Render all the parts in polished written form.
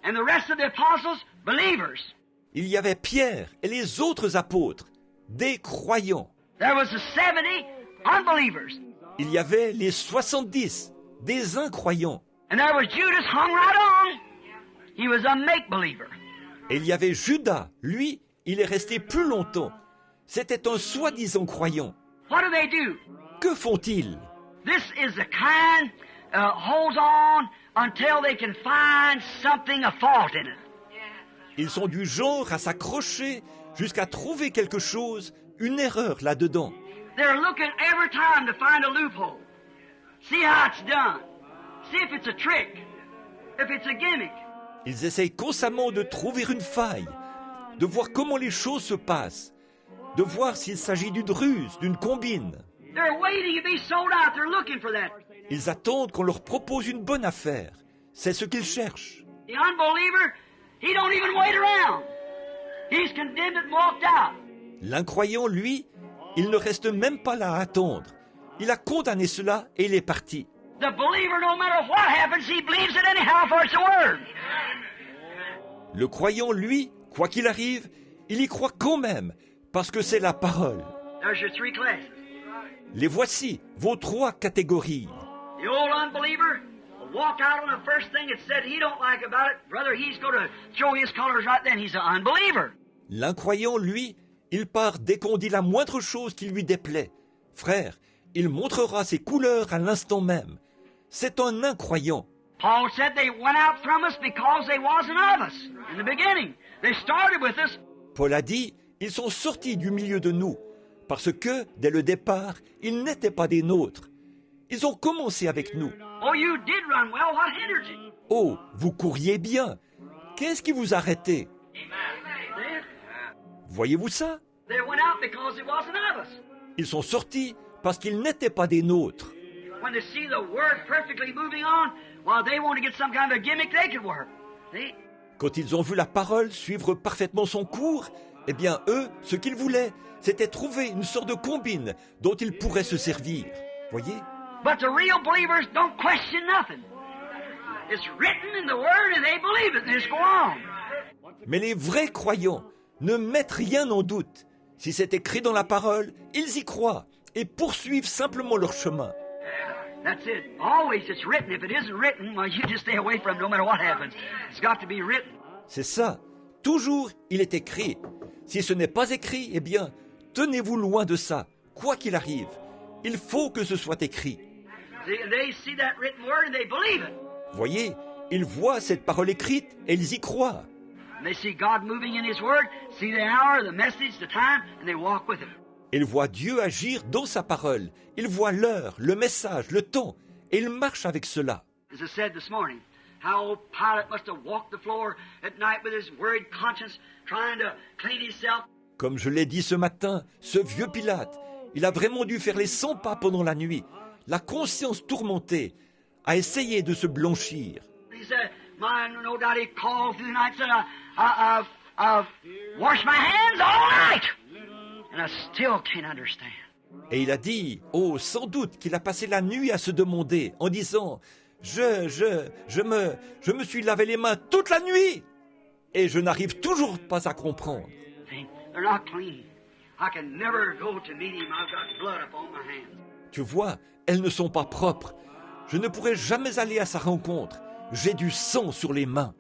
and the rest of the apostles, believers. Il y avait Pierre et les autres apôtres, des croyants. There was the 70 unbelievers. Il y avait les 70, des incroyants. And there was Judas hung right on. He was a make-believer. Et il y avait Judas, lui, il est resté plus longtemps. C'était un soi-disant croyant. What do? Que font-ils? This is the kind holds on until they can find something a fault in it. Ils sont du genre à s'accrocher jusqu'à trouver quelque chose, une erreur là-dedans. They're looking every time to find a loophole. See how it's done. See if it's a trick. If it's a gimmick. Ils essayent constamment de trouver une faille, de voir comment les choses se passent, de voir s'il s'agit d'une ruse, d'une combine. They're waiting to be sold out. They're looking for that. Ils attendent qu'on leur propose une bonne affaire. C'est ce qu'ils cherchent. The unbeliever, he don't even wait around. He's condemned it and walked out. L'incroyant, lui, il ne reste même pas là à attendre. Il a condamné cela et il est parti. The believer, no matter what happens, he believes it anyhow, for it's the word. Le croyant, lui, quoi qu'il arrive, il y croit quand même, parce que c'est la parole. There's your three classes. Les voici, vos trois catégories. The old unbeliever will walk out on the first thing that said he don't like about it. Brother, he's going to throw his colors right then. He's an unbeliever. L'incroyant, lui, il part dès qu'on dit la moindre chose qui lui déplaît. Frère, il montrera ses couleurs à l'instant même. C'est un incroyant. Paul said they went out from us because they wasn't of us in the beginning. They started with us. Paul a dit, ils sont sortis du milieu de nous, parce que, dès le départ, ils n'étaient pas des nôtres. Ils ont commencé avec nous. Oh, you did run well. What hindered you? Oh, vous couriez bien. Qu'est-ce qui vous arrêtait? Voyez-vous ça? They went out because it wasn't of us. Ils sont sortis parce qu'ils n'étaient pas des nôtres. When they see the word perfectly moving on, while they want to get some kind of a gimmick they could work. See? Quand ils ont vu la parole suivre parfaitement son cours, eh bien eux, ce qu'ils voulaient, c'était trouver une sorte de combine dont ils pourraient se servir. Voyez? But the real believers don't question nothing. It's written in the Word and they believe it and they just go on. Mais les vrais croyants ne mettent rien en doute. Si c'est écrit dans la parole, ils y croient et poursuivent simplement leur chemin. That's it. Always it's written. If it isn't written, well, you just stay away from it no matter what happens. It's got to be written. C'est ça. Toujours, il est écrit. Si ce n'est pas écrit, eh bien, tenez-vous loin de ça, quoi qu'il arrive. Il faut que ce soit écrit. They see that written word and they believe it. Voyez, ils voient cette parole écrite et ils y croient. And they see God moving in His Word, see the hour, the message, the time, and they walk with Him. Ils voient Dieu agir dans sa parole. Ils voient l'heure, le message, le temps, et ils marchent avec cela. As I said this morning, how old Pilate must have walked the floor at night with his worried conscience, trying to clean himself. Comme je l'ai dit ce matin, ce vieux Pilate, il a vraiment dû faire les 100 pas pendant la nuit, la conscience tourmentée, à essayer de se blanchir. He said, no doubt he called through the night and said, I've washed my hands all night, and I still can't understand. Et il a dit, oh, sans doute qu'il a passé la nuit à se demander, en disant, je me suis lavé les mains toute la nuit, et je n'arrive toujours pas à comprendre. They're not clean. I can never go to meet him. I've got blood upon my hands. Tu vois, elles ne sont pas propres. Je ne pourrai jamais aller à sa rencontre. J'ai du sang sur les mains.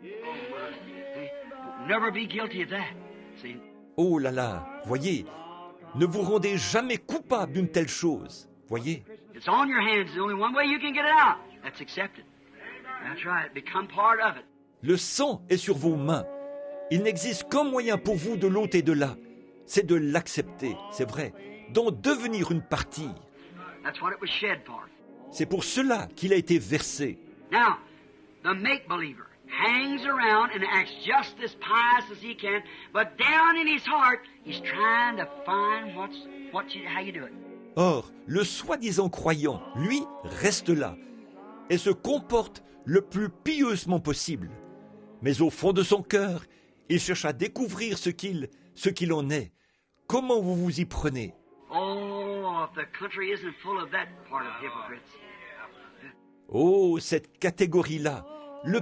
Never be guilty of that. See? Oh là là, voyez, ne vous rendez jamais coupable d'une telle chose. Voyez, It's on your hands. There's only one way you can get it out. That's accept it. That's right. Become part of it. le sang est sur vos mains. Il n'existe qu'un moyen pour vous de l'ôter de là. C'est de l'accepter, c'est vrai, d'en devenir une partie. That's what it was shed for. C'est pour cela qu'il a été versé. Now, the make-believer hangs around and acts just as pious as he can, but down in his heart, he's trying to find how you do it. Or, le soi-disant croyant, lui, reste là et se comporte le plus pieusement possible. Mais au fond de son cœur, il cherche à découvrir ce qu'il en est. Comment vous vous y prenez? Oh, if the country isn't full of that part of hypocrites. Oh, cette catégorie-là, le